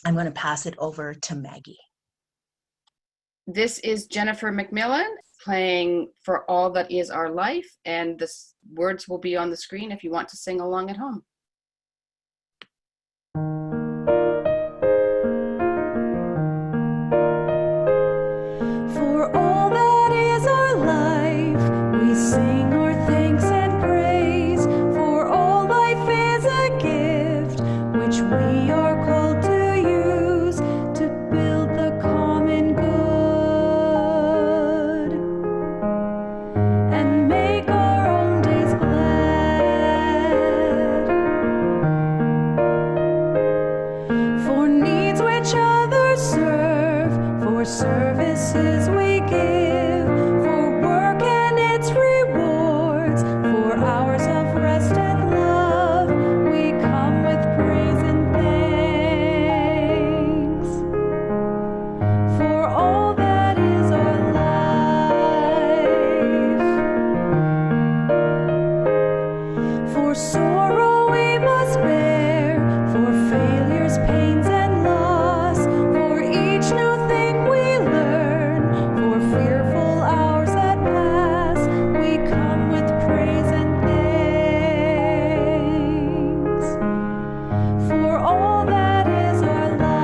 I'm going to pass it over to Maggie. This is Jennifer McMillan playing For All That Is Our Life, and the words will be on the screen if you want to sing along at home. For all that is our life, we sing our thanks and praise. For all life is a gift, which we are called to use to build the common good and make our own days glad. For needs which others serve, for services we give, for work and its rewards, for hours of rest and love, we come with praise and thanks. For all that is our life, for sorrow we must bear, for failures, pains, and loss, for each new thing we learn, for fearful hours that pass, we come with praise and thanks. For all that is our life,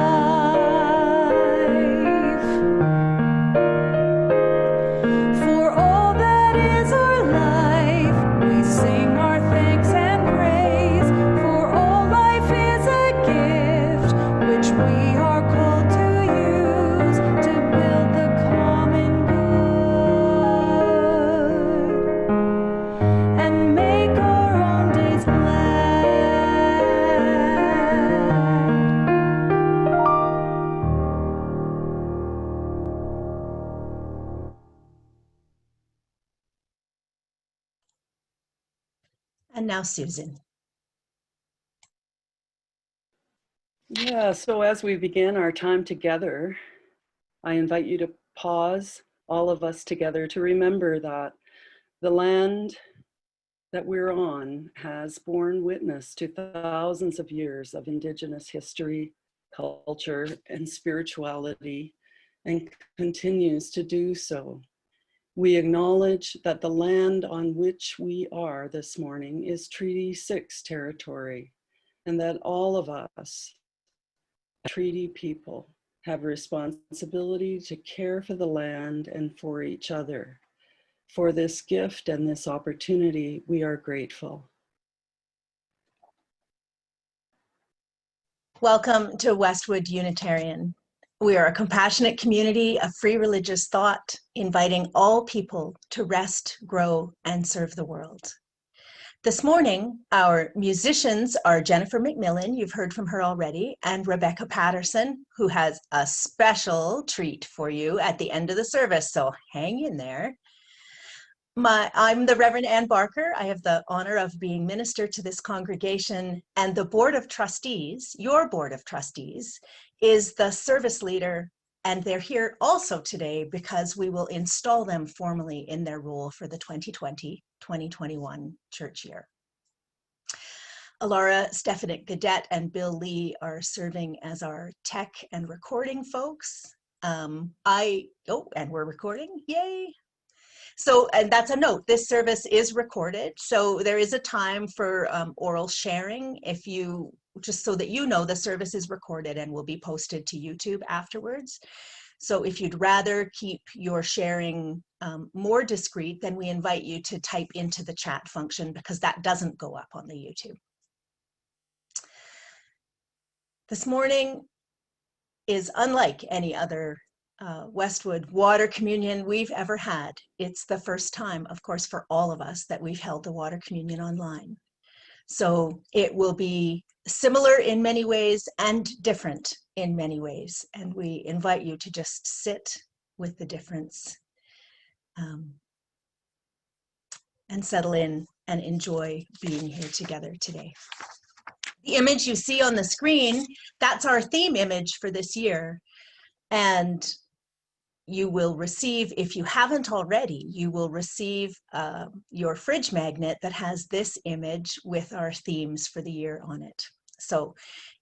for all that is our life, we sing our thanks and praise. For all life is a gift, which we are called to use to build the common good and make our own days glad. And now Susan. Yeah, so as we begin our time together, I invite you to pause, all of us together, to remember that the land that we're on has borne witness to thousands of years of Indigenous history, culture, and spirituality, and continues to do so. We acknowledge that the land on which we are this morning is Treaty 6 territory, and that all of us, treaty people, have a responsibility to care for the land and for each other. For this gift and this opportunity, we are grateful. Welcome to Westwood Unitarian. We are a compassionate community of free religious thought, inviting all people to rest, grow, and serve the world. This morning, our musicians are Jennifer McMillan, you've heard from her already, and Rebecca Patterson, who has a special treat for you at the end of the service, so hang in there. I'm the Reverend Ann Barker. I have the honor of being minister to this congregation, and the Board of Trustees, your Board of Trustees, is the service leader, and they're here also today because we will install them formally in their role for the 2020-2021 church year. Alara Stefanik-Gadet and Bill Lee are serving as our tech and recording folks. And we're recording, yay. So, and that's a note, this service is recorded. So there is a time for oral sharing just so that you know the service is recorded and will be posted to YouTube afterwards. So if you'd rather keep your sharing more discreet, then we invite you to type into the chat function because that doesn't go up on the YouTube. This morning is unlike any other Westwood Water Communion we've ever had. It's the first time, of course, for all of us that we've held the Water Communion online. So it will be similar in many ways and different in many ways. And we invite you to just sit with the difference and settle in and enjoy being here together today. The image you see on the screen, that's our theme image for this year. And you will receive, if you haven't already, you will receive your fridge magnet that has this image with our themes for the year on it. So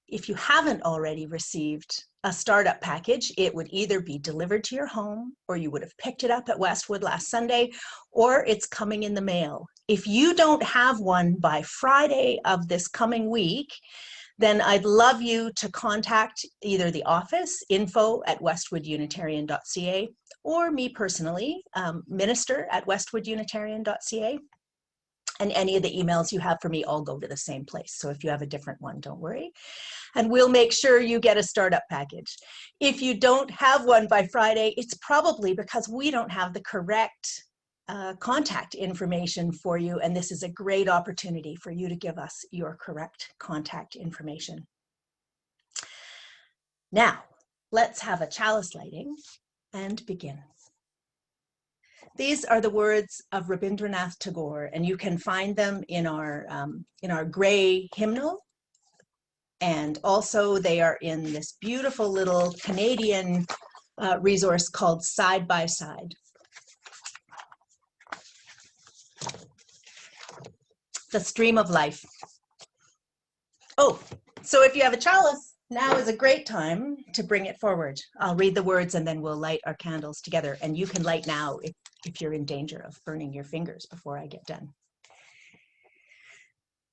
If you haven't already received a startup package, it would either be delivered to your home, or you would have picked it up at Westwood last Sunday, or it's coming in the mail. If you don't have one by Friday of this coming week, then I'd love you to contact either the office, info@westwoodunitarian.ca, or me personally, minister@westwoodunitarian.ca. And any of the emails you have for me all go to the same place. So if you have a different one, don't worry. And we'll make sure you get a startup package. If you don't have one by Friday, it's probably because we don't have the correct contact information for you. And this is a great opportunity for you to give us your correct contact information. Now, let's have a chalice lighting and begin. These are the words of Rabindranath Tagore, and you can find them in our gray hymnal. And also they are in this beautiful little Canadian resource called Side by Side. The stream of life. Oh, so if you have a chalice, now is a great time to bring it forward. I'll read the words and then we'll light our candles together. And you can light now if you're in danger of burning your fingers before I get done.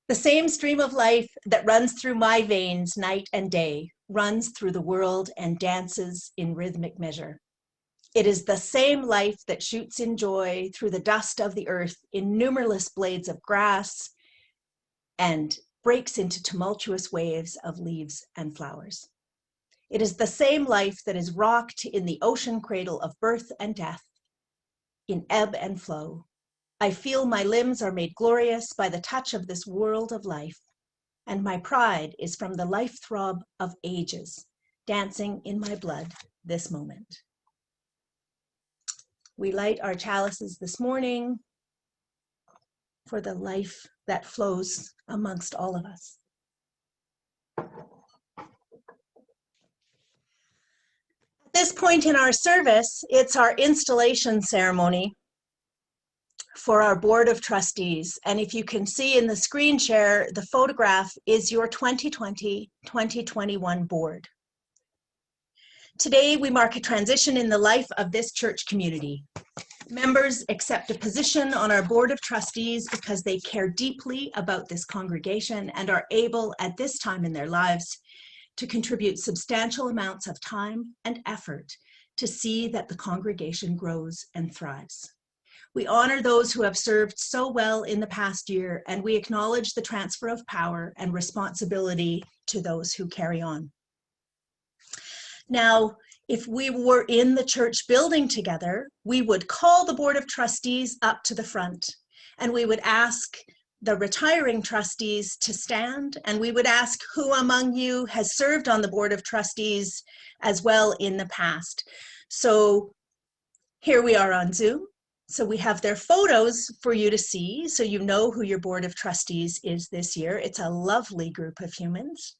The same stream of life that runs through my veins night and day runs through the world and dances in rhythmic measure. It is the same life that shoots in joy through the dust of the earth in numberless blades of grass and breaks into tumultuous waves of leaves and flowers. It is the same life that is rocked in the ocean cradle of birth and death, in ebb and flow. I feel my limbs are made glorious by the touch of this world of life, and my pride is from the life throb of ages, dancing in my blood this moment. We light our chalices this morning for the life that flows amongst all of us. At this point in our service, it's our installation ceremony for our Board of Trustees. And if you can see in the screen share, the photograph is your 2020-2021 board. Today, we mark a transition in the life of this church community. Members accept a position on our Board of Trustees because they care deeply about this congregation and are able at this time in their lives to contribute substantial amounts of time and effort to see that the congregation grows and thrives. We honor those who have served so well in the past year, and we acknowledge the transfer of power and responsibility to those who carry on. Now, if we were in the church building together, we would call the Board of Trustees up to the front, and we would ask the retiring trustees to stand, and we would ask who among you has served on the Board of Trustees as well in the past. So here we are on Zoom. So we have their photos for you to see, so you know who your Board of Trustees is this year. It's a lovely group of humans.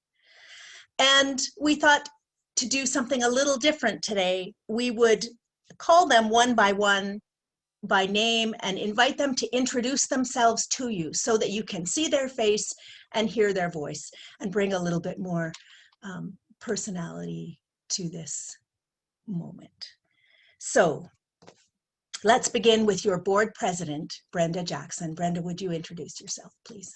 And we thought to do something a little different today. We would call them one by name and invite them to introduce themselves to you so that you can see their face and hear their voice and bring a little bit more personality to this moment. So let's begin with your board president, Brenda Jackson. Brenda, would you introduce yourself, please?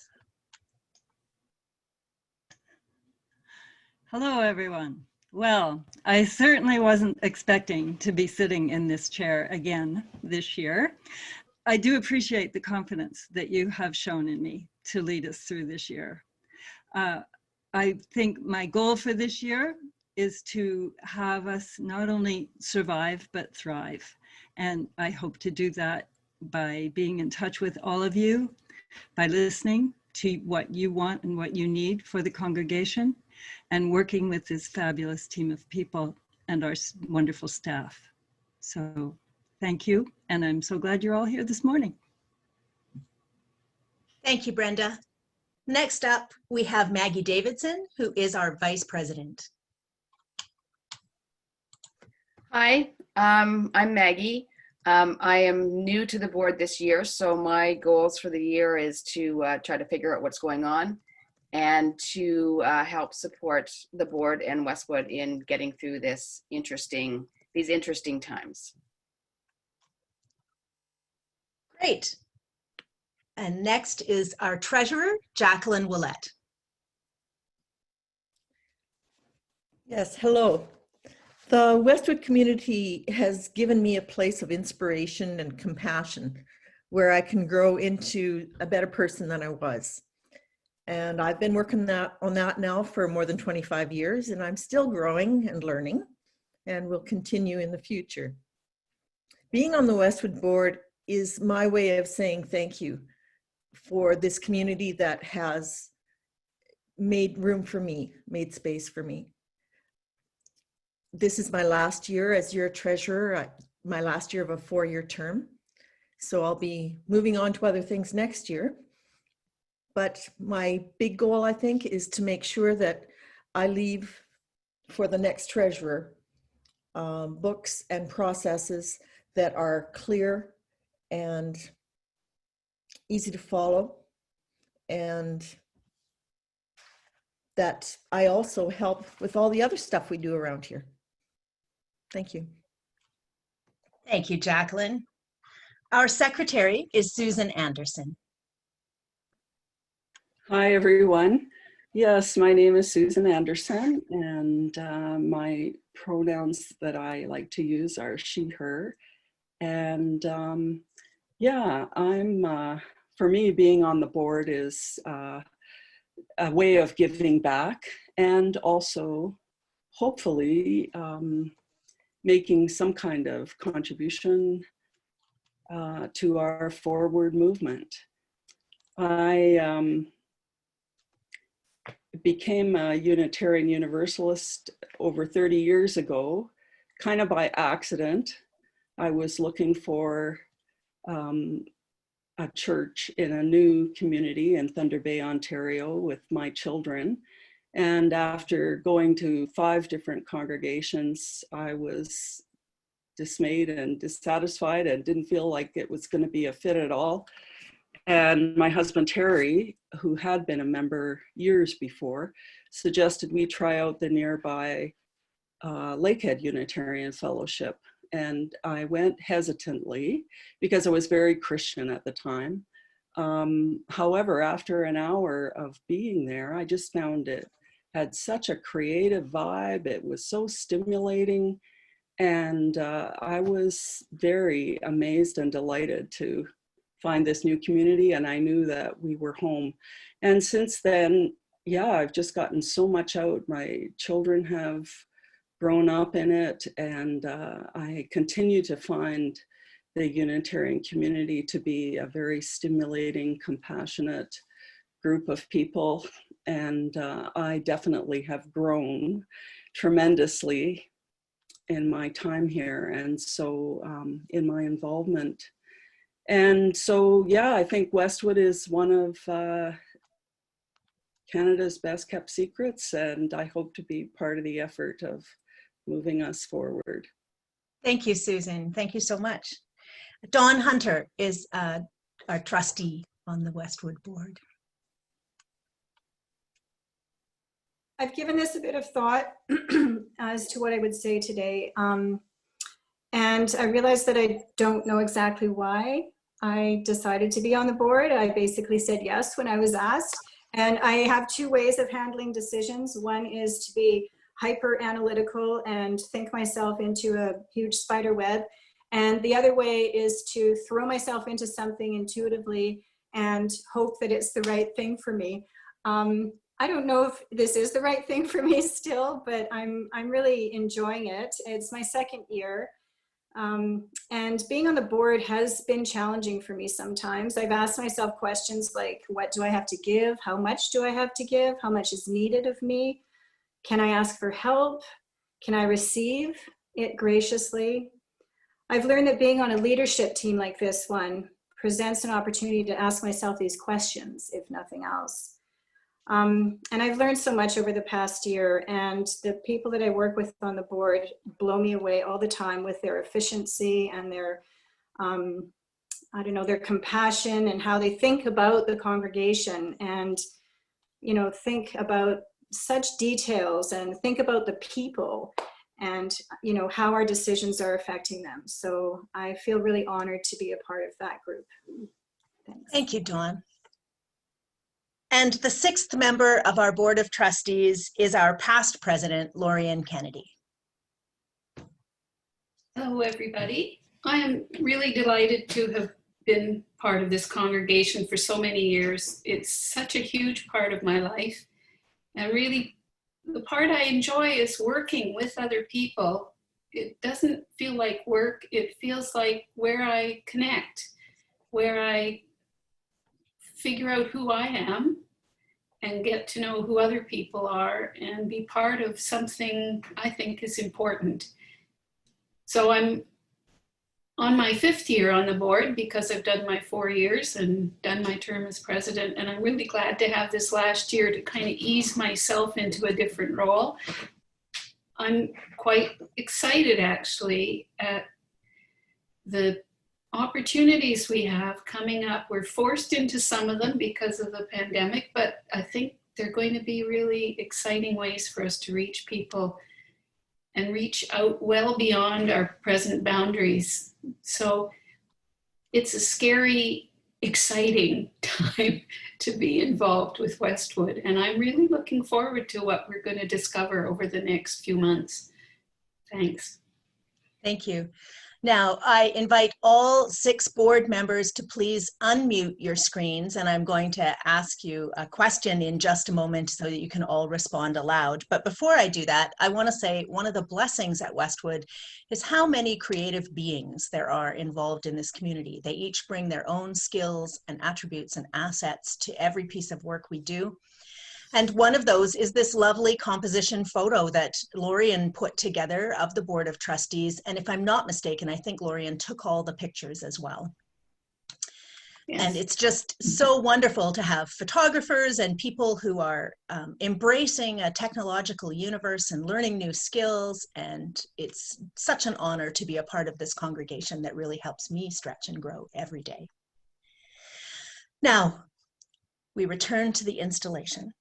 Hello, everyone. Well, I certainly wasn't expecting to be sitting in this chair again this year. I do appreciate the confidence that you have shown in me to lead us through this year. I think my goal for this year is to have us not only survive, but thrive. And I hope to do that by being in touch with all of you, by listening to what you want and what you need for the congregation, and working with this fabulous team of people and our wonderful staff. So thank you, and I'm so glad you're all here this morning. Thank you, Brenda. Next up, we have Maggie Davidson, who is our vice president. Hi, I'm Maggie. I am new to the board this year, so my goals for the year is to try to figure out what's going on and to help support the board and Westwood in getting through these interesting times. Great. And next is our treasurer, Jacqueline Willett. Yes, hello. The Westwood community has given me a place of inspiration and compassion where I can grow into a better person than I was. And I've been working on that now for more than 25 years, and I'm still growing and learning and will continue in the future. Being on the Westwood board is my way of saying thank you for this community that has made room for me, made space for me. This is my last year as your treasurer, my last year of a 4-year term. So I'll be moving on to other things next year. But my big goal, I think, is to make sure that I leave for the next treasurer books and processes that are clear and easy to follow, and that I also help with all the other stuff we do around here. Thank you. Thank you, Jacqueline. Our secretary is Susan Anderson. Hi, everyone. Yes, my name is Susan Anderson, and my pronouns that I like to use are she, her. And yeah, for me, being on the board is a way of giving back, and also hopefully making some kind of contribution to our forward movement. I became a Unitarian Universalist over 30 years ago, kind of by accident. I was looking for a church in a new community in Thunder Bay, Ontario with my children. And after going to 5 different congregations, I was dismayed and dissatisfied and didn't feel like it was going to be a fit at all. And my husband, Terry, who had been a member years before, suggested we try out the nearby Lakehead Unitarian Fellowship. And I went hesitantly because I was very Christian at the time. However, after an hour of being there, I just found it had such a creative vibe. It was so stimulating. And I was very amazed and delighted to find this new community, and I knew that we were home. And since then, yeah, I've just gotten so much out. My children have grown up in it, and I continue to find the Unitarian community to be a very stimulating, compassionate group of people. And I definitely have grown tremendously in my time here, and so in my involvement. And so, yeah, I think Westwood is one of Canada's best kept secrets, and I hope to be part of the effort of moving us forward. Thank you, Susan. Thank you so much. Dawn Hunter is our trustee on the Westwood board. I've given this a bit of thought as to what I would say today. And I realized that I don't know exactly why I decided to be on the board. I basically said yes when I was asked. And I have 2 ways of handling decisions. One is to be hyper analytical and think myself into a huge spider web. And the other way is to throw myself into something intuitively and hope that it's the right thing for me. I don't know if this is the right thing for me still, but I'm really enjoying it. It's my 2nd year. And being on the board has been challenging for me sometimes. I've asked myself questions like, what do I have to give? How much do I have to give? How much is needed of me? Can I ask for help? Can I receive it graciously? I've learned that being on a leadership team like this one presents an opportunity to ask myself these questions, if nothing else. And I've learned so much over the past year, and the people that I work with on the board blow me away all the time with their efficiency and their, I don't know, their compassion and how they think about the congregation. And think about such details and think about the people and, how our decisions are affecting them. So I feel really honored to be a part of that group. Thanks. Thank you, Dawn. And the sixth member of our Board of Trustees is our past president, Lorian Kennedy. Hello, everybody. I am really delighted to have been part of this congregation for so many years. It's such a huge part of my life. And really, the part I enjoy is working with other people. It doesn't feel like work. It feels like where I connect, where I figure out who I am and get to know who other people are and be part of something I think is important. So I'm on my 5th year on the board because I've done my 4 years and done my term as president. And I'm really glad to have this last year to kind of ease myself into a different role. I'm quite excited actually at the opportunities we have coming up. We're forced into some of them because of the pandemic, but I think they're going to be really exciting ways for us to reach people and reach out well beyond our present boundaries. So it's a scary, exciting time to be involved with Westwood. And I'm really looking forward to what we're going to discover over the next few months. Thanks. Thank you. Now, I invite all 6 board members to please unmute your screens, and I'm going to ask you a question in just a moment so that you can all respond aloud. But before I do that, I want to say one of the blessings at Westwood is how many creative beings there are involved in this community. They each bring their own skills and attributes and assets to every piece of work we do. And one of those is this lovely composition photo that Lorian put together of the Board of Trustees. And if I'm not mistaken, I think Lorian took all the pictures as well. Yes. And it's just so wonderful to have photographers and people who are embracing a technological universe and learning new skills. And it's such an honor to be a part of this congregation that really helps me stretch and grow every day. Now, we return to the installation.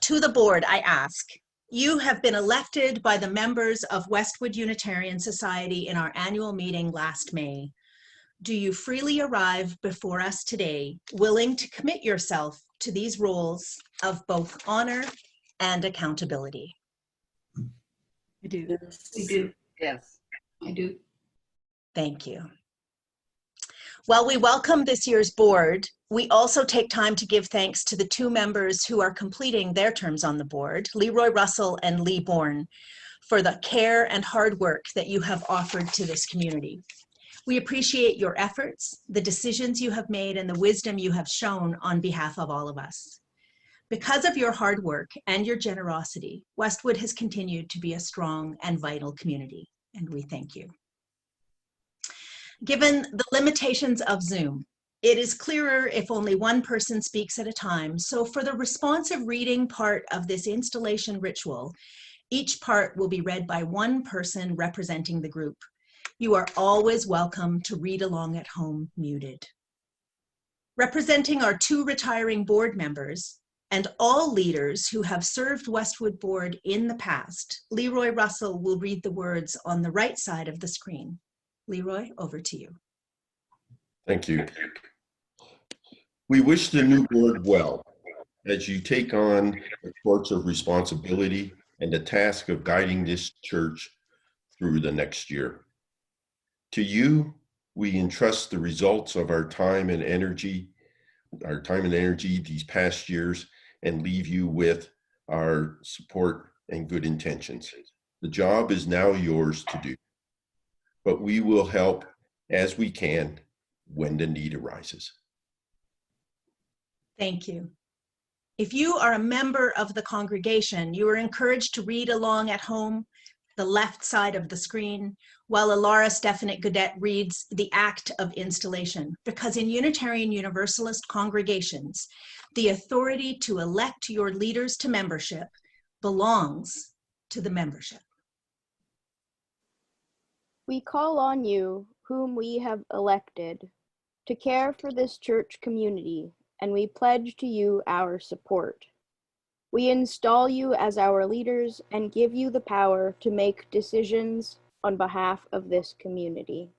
To the board, I ask, you have been elected by the members of Westwood Unitarian Society in our annual meeting last May. Do you freely arrive before us today, willing to commit yourself to these roles of both honor and accountability? I do. Yes, we do. Yes. I do. Thank you. While we welcome this year's board, we also take time to give thanks to the 2 members who are completing their terms on the board, Leroy Russell and Lee Bourne, for the care and hard work that you have offered to this community. We appreciate your efforts, the decisions you have made, and the wisdom you have shown on behalf of all of us. Because of your hard work and your generosity, Westwood has continued to be a strong and vital community, and we thank you. Given the limitations of Zoom, it is clearer if only one person speaks at a time. So for the responsive reading part of this installation ritual, each part will be read by one person representing the group. You are always welcome to read along at home muted. Representing our 2 retiring board members and all leaders who have served Westwood Board in the past, Leroy Russell will read the words on the right side of the screen. Leroy, over to you. Thank you. We wish the new board well as you take on the torch of responsibility and the task of guiding this church through the next year. To you, we entrust the results of our time and energy these past years, and leave you with our support and good intentions. The job is now yours to do, but we will help as we can when the need arises. Thank you. If you are a member of the congregation, you are encouraged to read along at home, the left side of the screen, while Alara Stefanik-Gaudet reads the act of installation, because in Unitarian Universalist congregations, the authority to elect your leaders to membership belongs to the membership. We call on you, whom we have elected, to care for this church community and we pledge to you our support. We install you as our leaders and give you the power to make decisions on behalf of this community.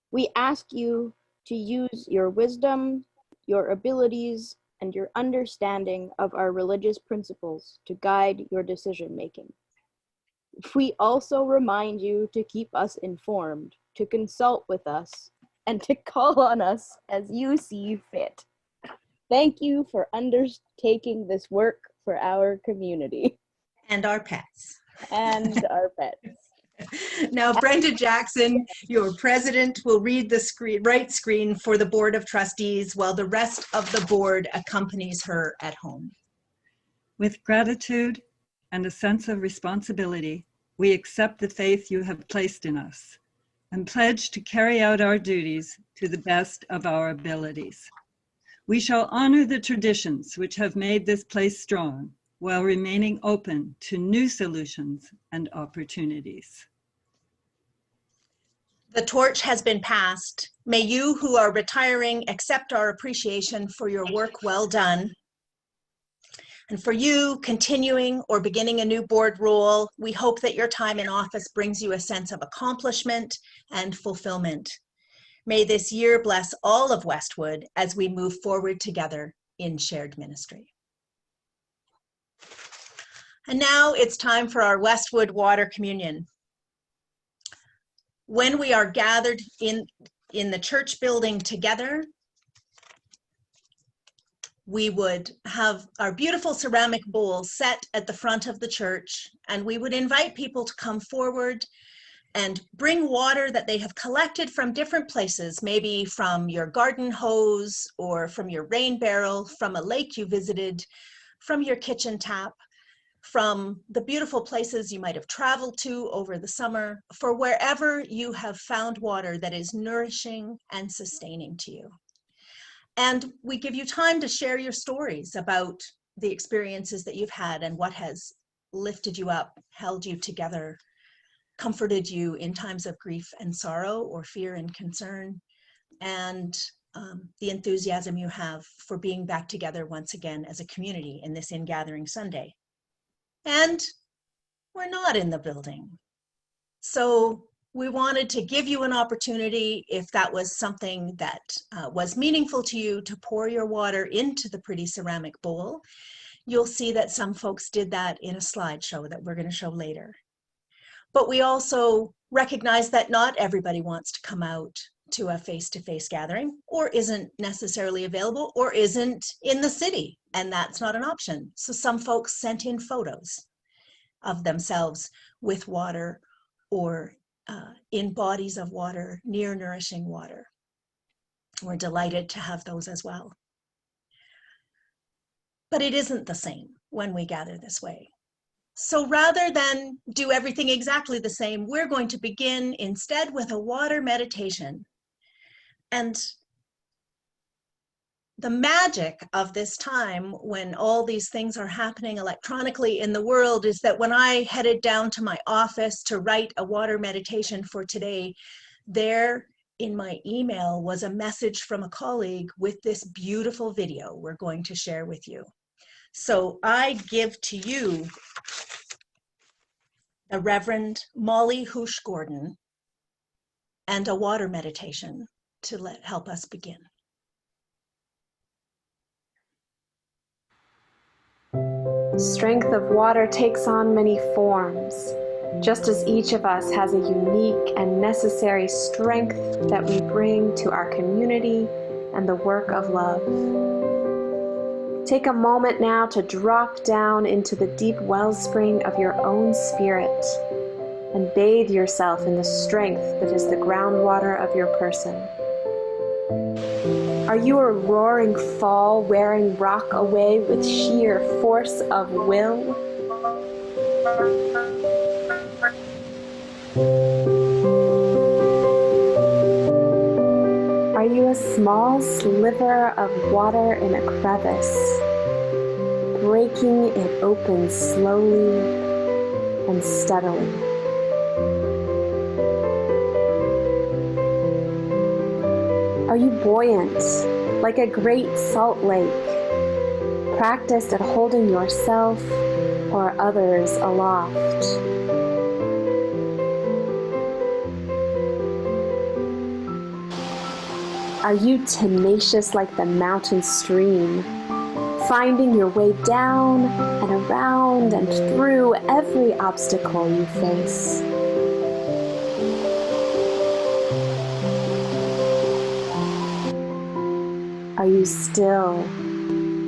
We ask you to use your wisdom, your abilities, and your understanding of our religious principles to guide your decision-making. We also remind you to keep us informed, to consult with us, and to call on us as you see fit. Thank you for undertaking this work for our community. And our pets. And our pets. Now, Brenda Jackson, your president, will read the right screen for the Board of Trustees while the rest of the board accompanies her at home. With gratitude and a sense of responsibility, we accept the faith you have placed in us and pledge to carry out our duties to the best of our abilities. We shall honor the traditions which have made this place strong while remaining open to new solutions and opportunities. The torch has been passed. May you who are retiring accept our appreciation for your work well done. And for you continuing or beginning a new board role, we hope that your time in office brings you a sense of accomplishment and fulfillment. May this year bless all of Westwood as we move forward together in shared ministry. And now it's time for our Westwood Water Communion. When we are gathered in the church building together, we would have our beautiful ceramic bowl set at the front of the church, and we would invite people to come forward and bring water that they have collected from different places, maybe from your garden hose or from your rain barrel, from a lake you visited, from your kitchen tap, from the beautiful places you might have traveled to over the summer, for wherever you have found water that is nourishing and sustaining to you. And we give you time to share your stories about the experiences that you've had and what has lifted you up, held you together, comforted you in times of grief and sorrow or fear and concern, and the enthusiasm you have for being back together once again as a community in this In-Gathering Sunday. And we're not in the building. So we wanted to give you an opportunity, if that was something that was meaningful to you, to pour your water into the pretty ceramic bowl. You'll see that some folks did that in a slideshow that we're going to show later. But we also recognize that not everybody wants to come out to a face-to-face gathering, or isn't necessarily available, or isn't in the city, and that's not an option. So some folks sent in photos of themselves with water or in bodies of water, near nourishing water. We're delighted to have those as well. But it isn't the same when we gather this way. So rather than do everything exactly the same, we're going to begin instead with a water meditation. And the magic of this time when all these things are happening electronically in the world is that when I headed down to my office to write a water meditation for today, there in my email was a message from a colleague with this beautiful video we're going to share with you. So I give to you the Reverend Molly Hoosh Gordon and a water meditation to help us begin. Strength of water takes on many forms, just as each of us has a unique and necessary strength that we bring to our community and the work of love. Take a moment now to drop down into the deep wellspring of your own spirit and bathe yourself in the strength that is the groundwater of your person. Are you a roaring fall wearing rock away with sheer force of will? Are you a small sliver of water in a crevice, breaking it open slowly and steadily? Are you buoyant like a great salt lake, practiced at holding yourself or others aloft. Are you tenacious like the mountain stream, finding your way down and around and through every obstacle you face? Are you still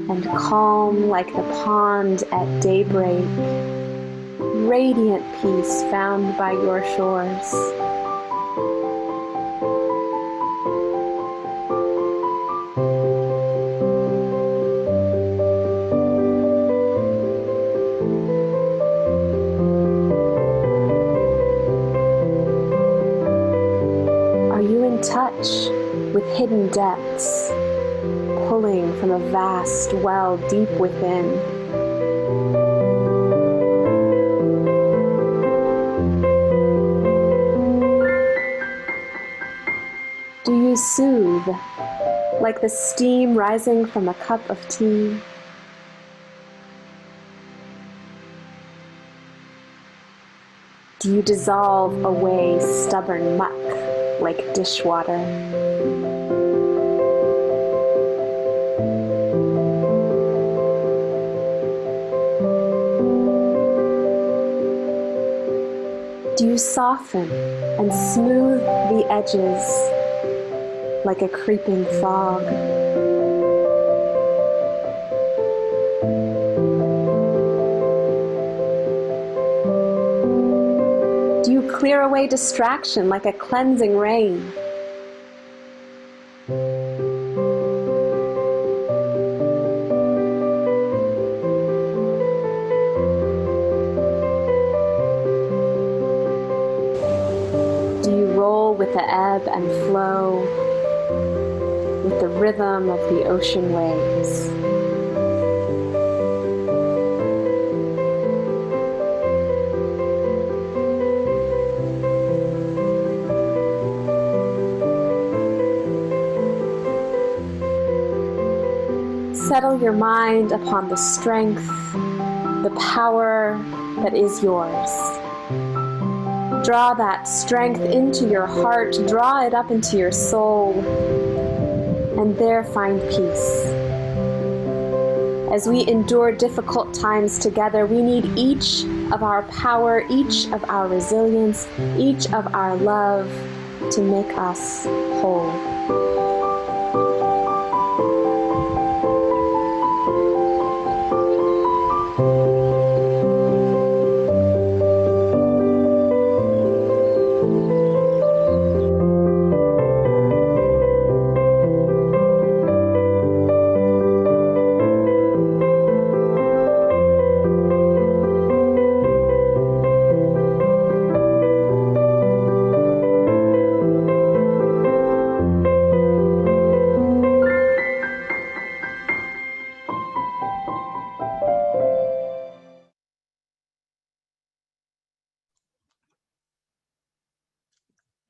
and calm like the pond at daybreak, radiant peace found by your shores? Are you in touch with hidden depths, pulling from a vast well deep within? Do you soothe like the steam rising from a cup of tea? Do you dissolve away stubborn muck like dishwater? Do you soften and smooth the edges like a creeping fog? Do you clear away distraction like a cleansing rain? Do you roll with the ebb and flow, with the rhythm of the ocean waves? Settle your mind upon the strength, the power that is yours. Draw that strength into your heart, draw it up into your soul, and there find peace. As we endure difficult times together, we need each of our power, each of our resilience, each of our love to make us whole.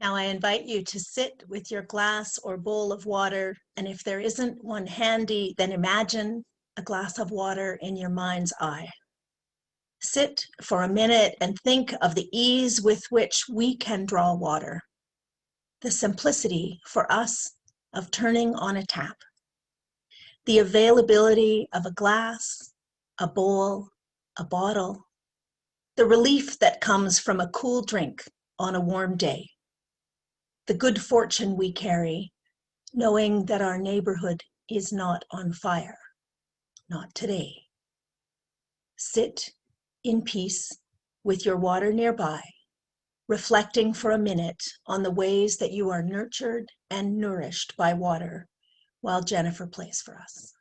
Now I invite you to sit with your glass or bowl of water, and if there isn't one handy, then imagine a glass of water in your mind's eye. Sit for a minute and think of the ease with which we can draw water, the simplicity for us of turning on a tap, the availability of a glass, a bowl, a bottle, the relief that comes from a cool drink on a warm day, the good fortune we carry, knowing that our neighborhood is not on fire, not today. Sit in peace with your water nearby, reflecting for a minute on the ways that you are nurtured and nourished by water while Jennifer plays for us.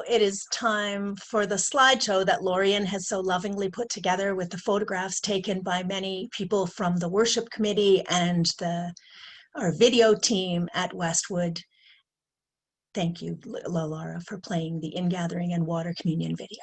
now it is time for the slideshow that Lorian has so lovingly put together with the photographs taken by many people from the worship committee and our video team at Westwood. Thank you, Laura, for playing the ingathering and water communion video.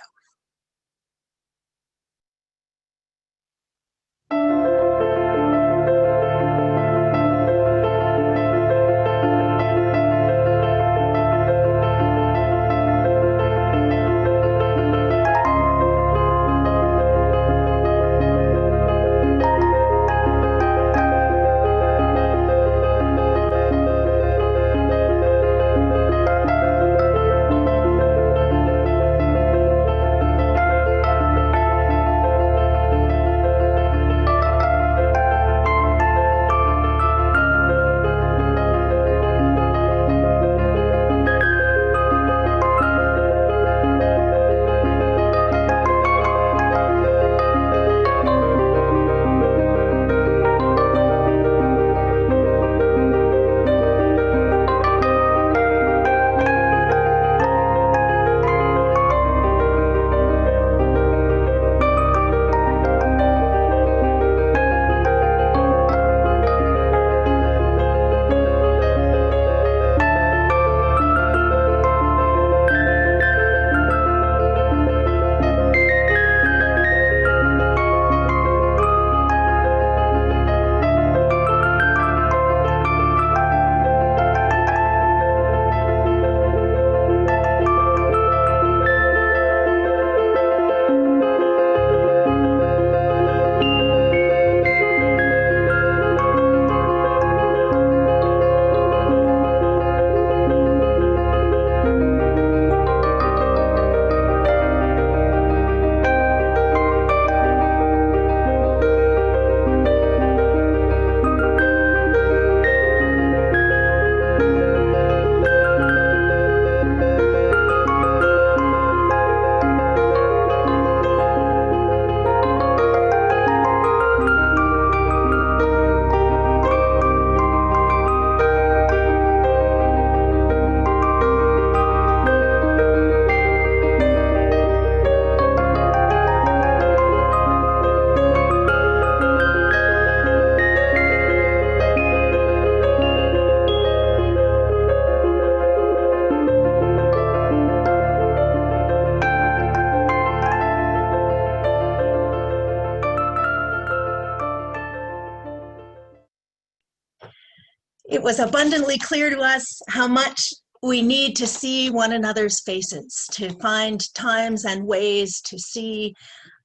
It was abundantly clear to us how much we need to see one another's faces, to find times and ways to see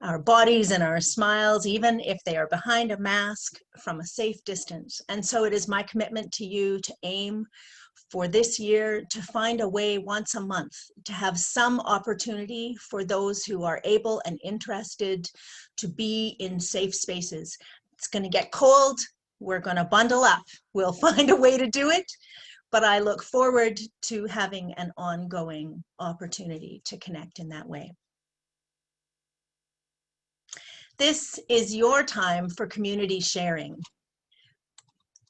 our bodies and our smiles, even if they are behind a mask, from a safe distance. And so it is my commitment to you to aim for this year to find a way once a month to have some opportunity for those who are able and interested to be in safe spaces. It's going to get cold. We're going to bundle up. We'll find a way to do it. But I look forward to having an ongoing opportunity to connect in that way. This is your time for community sharing.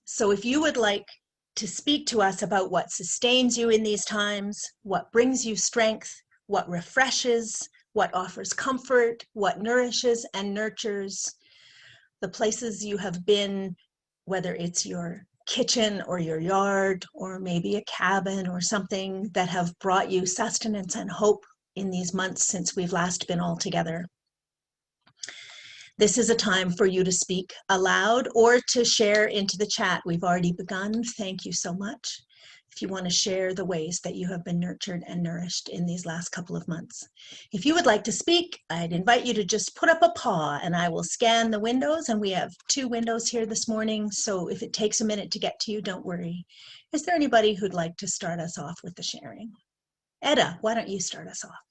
So if you would like to speak to us about what sustains you in these times, what brings you strength, what refreshes, what offers comfort, what nourishes and nurtures, the places you have been, whether it's your kitchen or your yard, or maybe a cabin or something that have brought you sustenance and hope in these months since we've last been all together. This is a time for you to speak aloud or to share into the chat. We've already begun. Thank you so much. If you want to share the ways that you have been nurtured and nourished in these last couple of months. If you would like to speak, I'd invite you to just put up a paw and I will scan the windows, and we have 2 windows here this morning. So if it takes a minute to get to you, don't worry. Is there anybody who'd like to start us off with the sharing? Edda, why don't you start us off?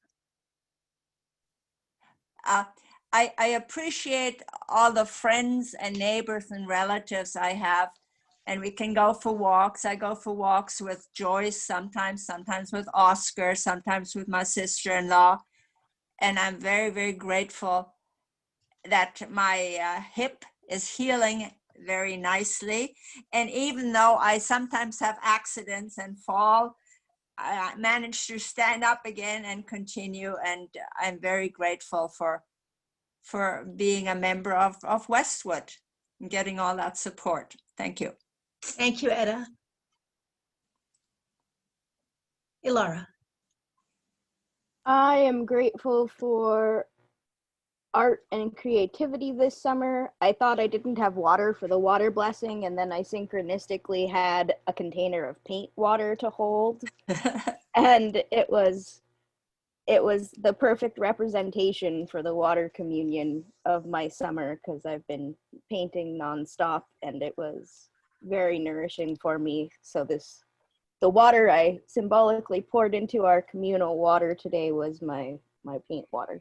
I appreciate all the friends and neighbors and relatives I have, and we can go for walks. I go for walks with Joyce sometimes with Oscar, sometimes with my sister-in-law. And I'm very, very grateful that my hip is healing very nicely. And even though I sometimes have accidents and fall, I managed to stand up again and continue. And I'm very grateful for being a member of Westwood and getting all that support. Thank you. Thank you, Etta. Ilara. I am grateful for art and creativity this summer. I thought I didn't have water for the water blessing, and then I synchronistically had a container of paint water to hold. And it was the perfect representation for the water communion of my summer, because I've been painting nonstop, and it was very nourishing for me. So the water I symbolically poured into our communal water today was my paint water.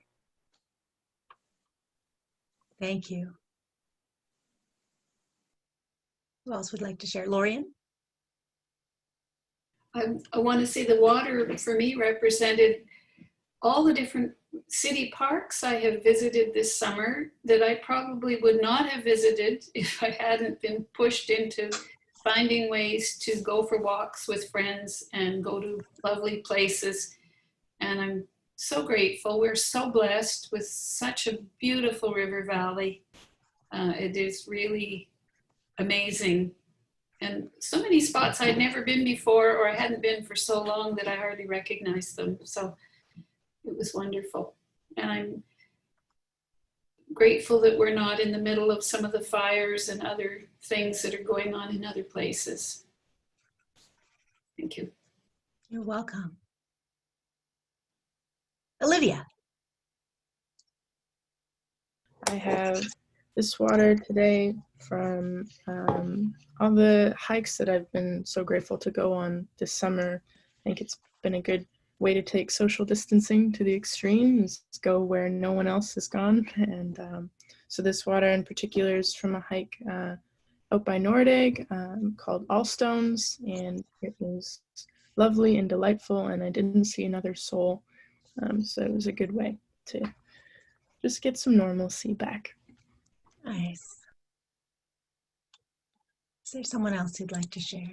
Thank you. Who else would like to share? Lorian? I want to say the water for me represented all the different city parks I have visited this summer that I probably would not have visited if I hadn't been pushed into finding ways to go for walks with friends and go to lovely places. And I'm so grateful. We're so blessed with such a beautiful river valley. It is really amazing. And so many spots I'd never been before, or I hadn't been for so long that I hardly recognized them. So it was wonderful. And I'm grateful that we're not in the middle of some of the fires and other things that are going on in other places. Thank you. You're welcome. Olivia. I have this water today from all the hikes that I've been so grateful to go on this summer. I think it's been a good way to take social distancing to the extreme, is go where no one else has gone. And so this water in particular is from a hike out by Nordegg called Allstones, and it was lovely and delightful, and I didn't see another soul. So it was a good way to just get some normalcy back. Nice. Is there someone else who'd like to share?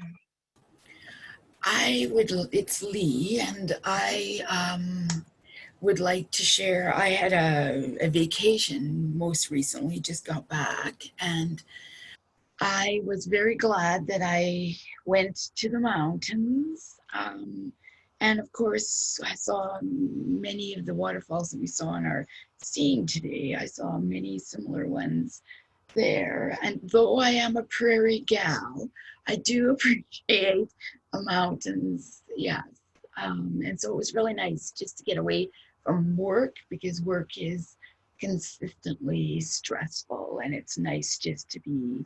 It's Lee, and I would like to share. I had a vacation most recently, just got back, and I was very glad that I went to the mountains. And of course, I saw many of the waterfalls that we saw in our seeing today. I saw many similar ones there. And though I am a prairie gal, I do appreciate the mountains, yes. And so it was really nice just to get away from work, because work is consistently stressful, and it's nice just to be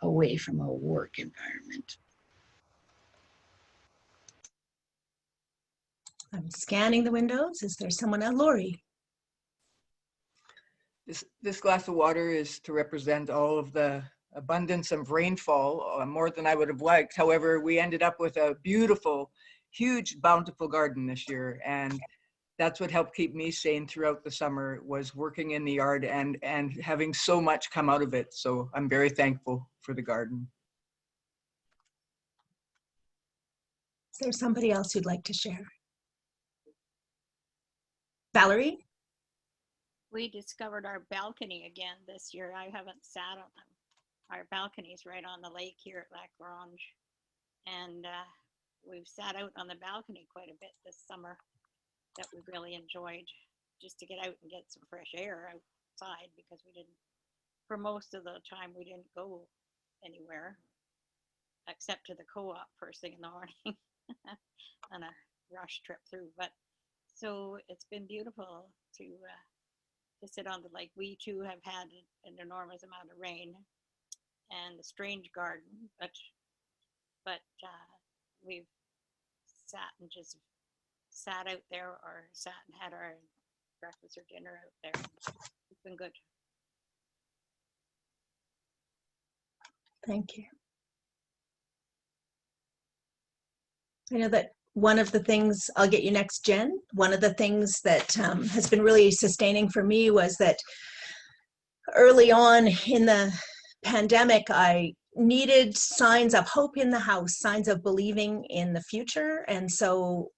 away from a work environment. I'm scanning the windows. Is there someone else? Lori. This glass of water is to represent all of the abundance of rainfall, more than I would have liked. However, we ended up with a beautiful, huge, bountiful garden this year. And that's what helped keep me sane throughout the summer, was working in the yard and having so much come out of it. So I'm very thankful for the garden. Is there somebody else who'd like to share? Valerie? We discovered our balcony again this year. I haven't sat on them. Our balcony's right on the lake here at Lac Orange. And we've sat out on the balcony quite a bit this summer that we really enjoyed, just to get out and get some fresh air outside, because for most of the time, we didn't go anywhere except to the co-op first thing in the morning on a rush trip through. But so it's been beautiful to sit on the lake. We too have had an enormous amount of rain and a strange garden, but we've sat and just sat out there, or sat and had our breakfast or dinner out there. It's been good. Thank you. I know that one of the things, I'll get you next, Jen. One of the things that has been really sustaining for me was that early on in the pandemic, I needed signs of hope in the house, signs of believing in the future, and so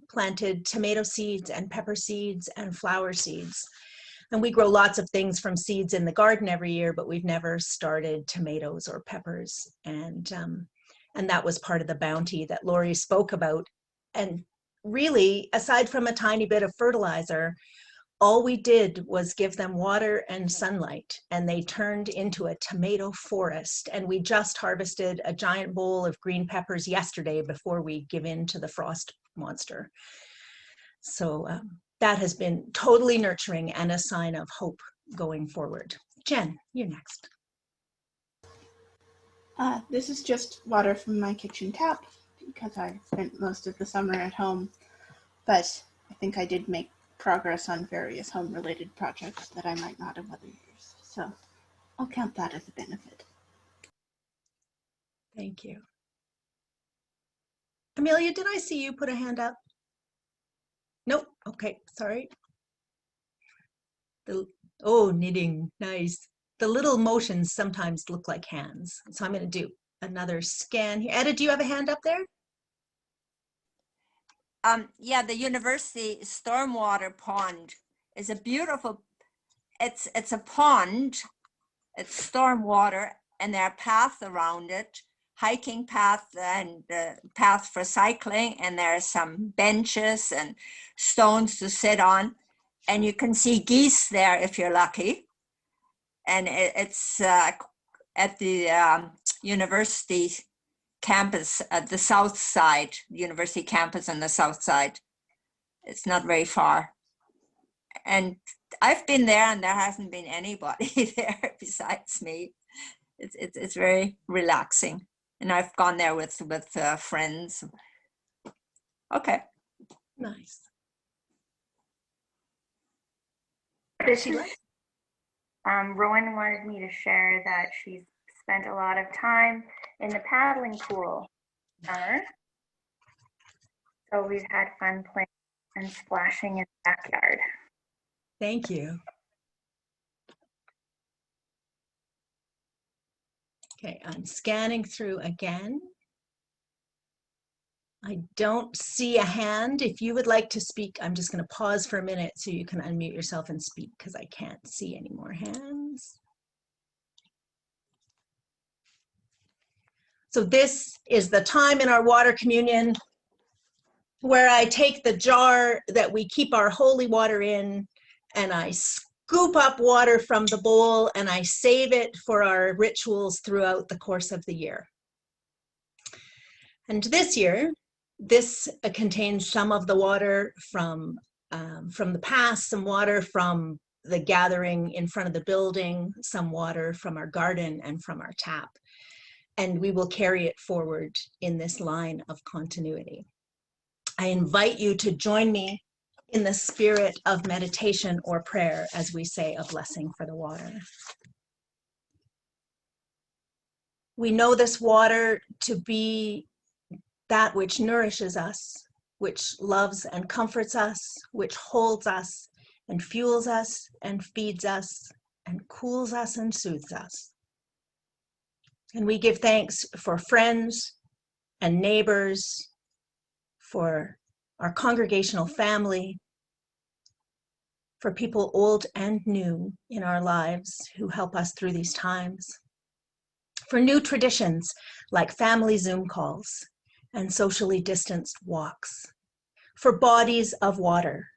planted tomato seeds and pepper seeds and flower seeds. And we grow lots of things from seeds in the garden every year, but we've never started tomatoes or peppers. And that was part of the bounty that Lori spoke about. And really, aside from a tiny bit of fertilizer, all we did was give them water and sunlight, and they turned into a tomato forest. And we just harvested a giant bowl of green peppers yesterday before we give in to the frost monster. So that has been totally nurturing and a sign of hope going forward. Jen, you're next. This is just water from my kitchen tap because I spent most of the summer at home, but I think I did make progress on various home-related projects that I might not have other years. So I'll count that as a benefit. Thank you. Amelia, did I see you put a hand up? Nope. Okay, sorry. Oh, knitting, nice. The little motions sometimes look like hands. So I'm going to do another scan here. Etta, do you have a hand up there? Yeah, the university stormwater pond is a beautiful, it's a pond, it's stormwater, and there are paths around it, hiking path and path for cycling, and there are some benches and stones to sit on, and you can see geese there if you're lucky. And it's at the university campus at the south side, university campus on the south side. It's not very far. And I've been there and there hasn't been anybody there besides me. It's very relaxing. And I've gone there with friends. Okay. Nice. Rowan wanted me to share that she's spent a lot of time in the paddling pool summer. So we've had fun playing and splashing in the backyard. Thank you. Okay, I'm scanning through again. I don't see a hand. If you would like to speak, I'm just going to pause for a minute so you can unmute yourself and speak because I can't see any more hands. So this is the time in our water communion where I take the jar that we keep our holy water in and I scoop up water from the bowl and I save it for our rituals throughout the course of the year. And this year, this contains some of the water from the past, some water from the gathering in front of the building, some water from our garden and from our tap. And we will carry it forward in this line of continuity. I invite you to join me in the spirit of meditation or prayer as we say a blessing for the water. We know this water to be that which nourishes us, which loves and comforts us, which holds us and fuels us and feeds us and cools us and soothes us. And we give thanks for friends and neighbors, for our congregational family, for people old and new in our lives who help us through these times, for new traditions like family Zoom calls and socially distanced walks, for bodies of water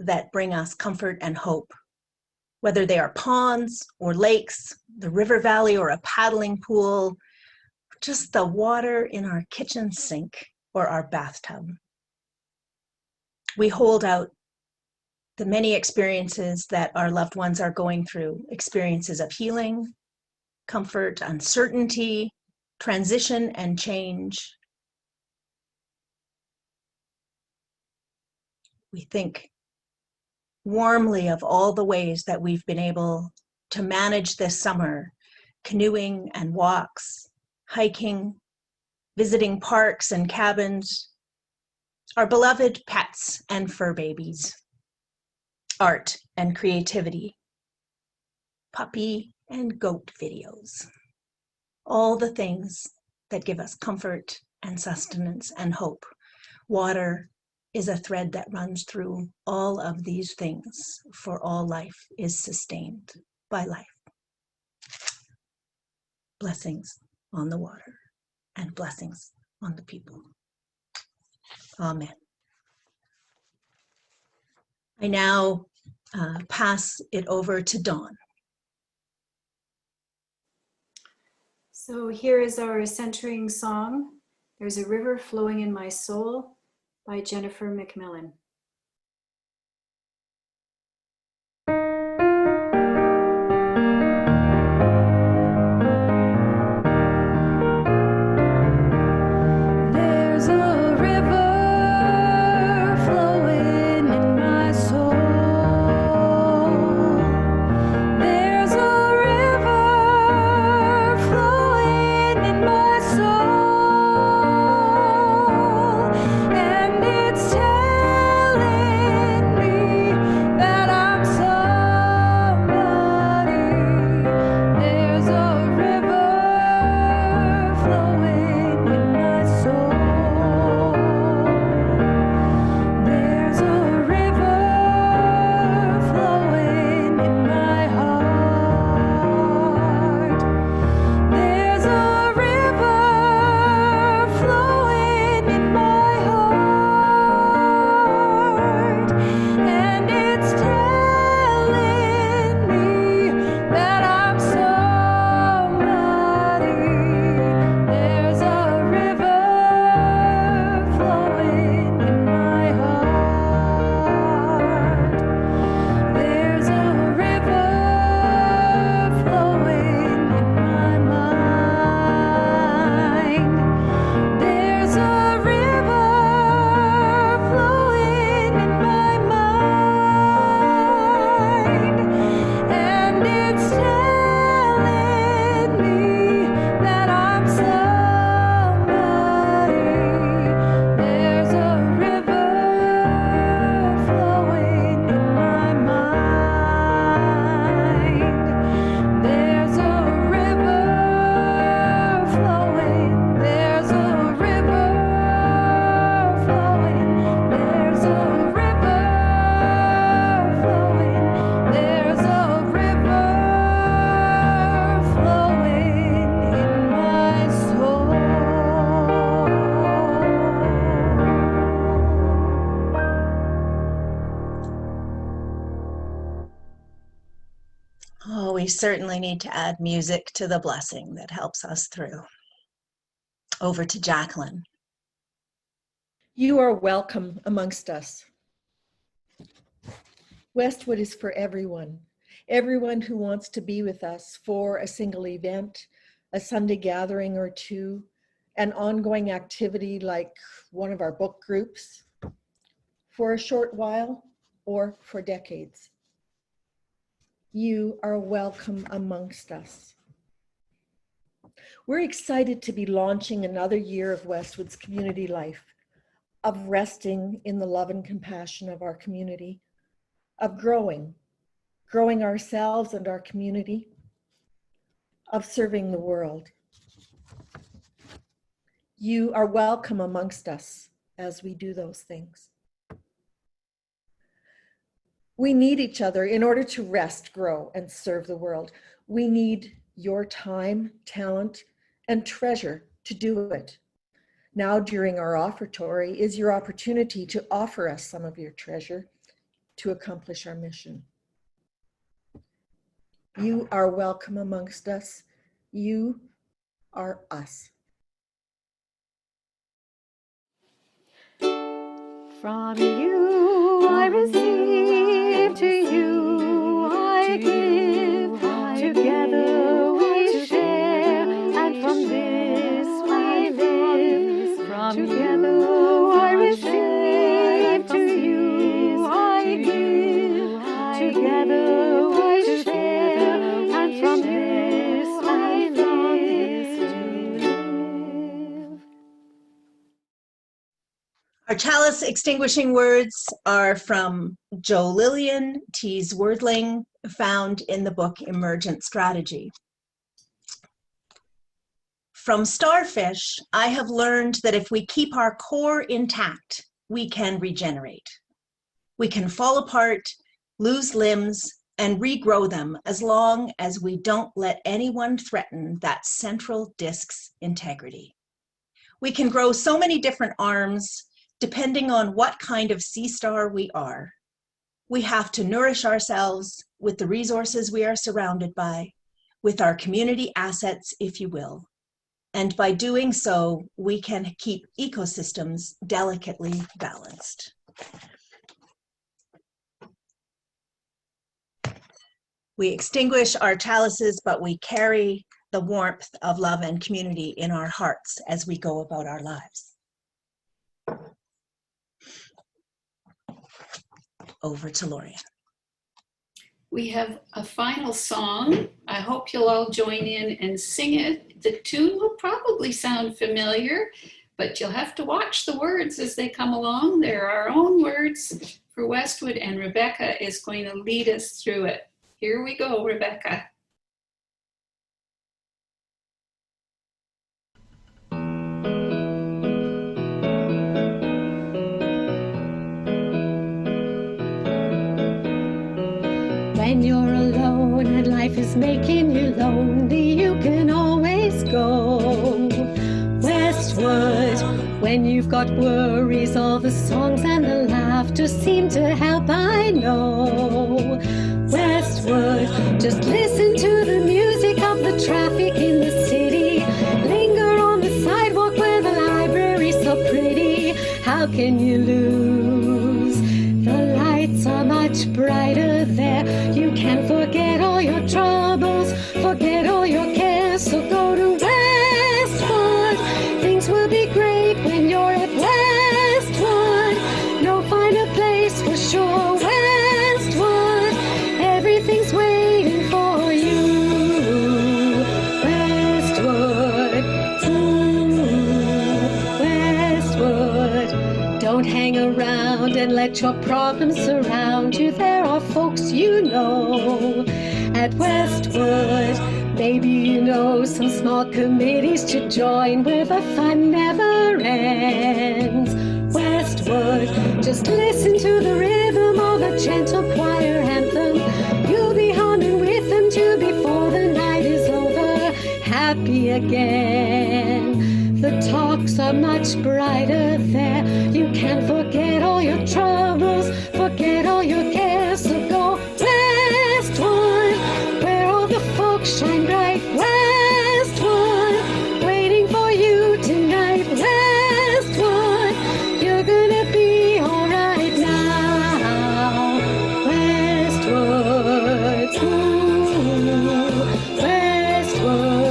that bring us comfort and hope, whether they are ponds or lakes, the river valley or a paddling pool, just the water in our kitchen sink or our bathtub. We hold out the many experiences that our loved ones are going through, experiences of healing, comfort, uncertainty, transition, and change. We think warmly of all the ways that we've been able to manage this summer, canoeing and walks, hiking, visiting parks and cabins, our beloved pets and fur babies, art and creativity, puppy and goat videos. all the things that give us comfort and sustenance and hope. Water is a thread that runs through all of these things, for all life is sustained by life. Blessings on the water and blessings on the people. Amen. I now pass it over to Dawn. So here is our centering song, There's a River Flowing in My Soul by Jennifer McMillan. There's a river flowing in my soul. There's a river flowing in my soul, and it's telling me that I'm somebody. There's a river flowing in my soul. There's a river flowing in my heart. There's a river flowing in my heart, and it's telling me that I'm somebody. There's a river flowing in my heart. There's a river flowing in my mind. There's a river flowing in my mind, and it's telling me that I'm somebody. There's a river flowing in my mind. There's a river flowing. There's a river flowing. There's a river flowing. There's a river flowing in my soul. Oh, we certainly need to add music to the blessing that helps us through. Over to Jacqueline. You are welcome amongst us. Westwood is for everyone who wants to be with us for a single event, a Sunday gathering or two, an ongoing activity like one of our book groups, for a short while or for decades. You are welcome amongst us. We're excited to be launching another year of Westwood's community life, of resting in the love and compassion of our community, of growing ourselves and our community, of serving the world. You are welcome amongst us as we do those things. We need each other in order to rest, grow, and serve the world. We need your time, talent, and treasure to do it. Now, during our offertory, is your opportunity to offer us some of your treasure to accomplish our mission. You are welcome amongst us. You are us. From you I receive, to you I give, together we share, and from this we live. From together I receive, to you I give, together we share, and from this we live. Our chalice extinguishing words are from Jo Lillian Tees-Wordling, found in the book Emergent Strategy. From starfish, I have learned that if we keep our core intact, we can regenerate. We can fall apart, lose limbs, and regrow them as long as we don't let anyone threaten that central disc's integrity. We can grow so many different arms depending on what kind of sea star we are. We have to nourish ourselves with the resources we are surrounded by, with our community assets, if you will. And by doing so, we can keep ecosystems delicately balanced. We extinguish our chalices, but we carry the warmth of love and community in our hearts as we go about our lives. Over to Lorian. We have a final song. I hope you'll all join in and sing it. The tune will probably sound familiar, but you'll have to watch the words as they come along. They're our own words for Westwood, and Rebecca is going to lead us through it. Here we go, Rebecca. When you're alone and life is making you lonely, you can always go westward. When you've got worries, all the songs and the laughter seem to help, I know. Westward, just listen to the music of the traffic in the city. Linger on the sidewalk where the library's so pretty. How can you lose? The lights are much brighter there. You can forget all your troubles, forget all your cares. So go to Westwood. Things will be great when you're at Westwood. You'll find a place for sure. Westwood, everything's waiting for you. Westwood, Westwood. Don't hang around and let your problems surround you. There are folks you know at Westwood. Maybe you know some small committees to join where the fun never ends. Westwood, just listen to the rhythm of a gentle choir anthem. You'll be humming with them too before the night is over. Happy again. The talks are much brighter there. You can forget all your troubles, forget all your cares. So go Westwood, where all the folks shine bright. Westwood, waiting for you tonight. Westwood, you're gonna be alright now. Westwood, ooh, Westwood.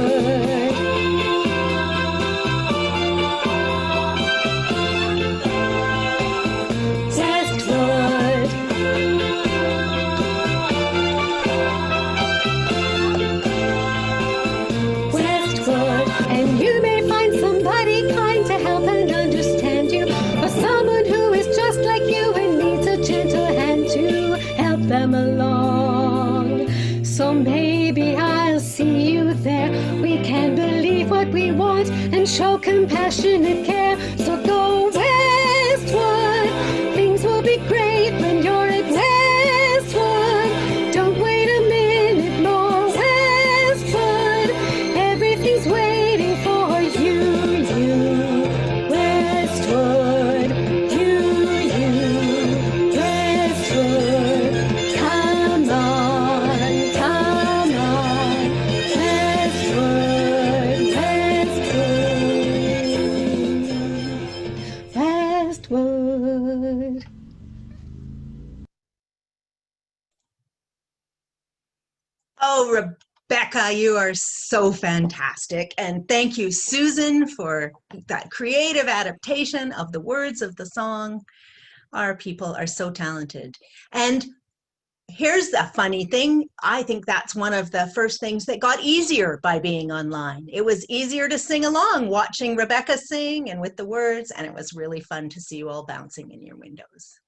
Westwood, and you may find somebody kind to help and understand you, or someone who is just like you and needs a gentle hand to help them along. So maybe I'll see you there. We can believe what we want and show compassionate care. So go Westwood. Things will be great when you're at Westwood. Don't wait a minute more. Westwood, everything's waiting for you. Westwood, Westwood. Come on, come on. Westwood, Westwood. Oh, Rebecca, you are so fantastic. And thank you, Susan, for that creative adaptation of the words of the song. Our people are so talented. And here's the funny thing. I think that's one of the first things that got easier by being online. It was easier to sing along, watching Rebecca sing and with the words, and it was really fun to see you all bouncing in your windows.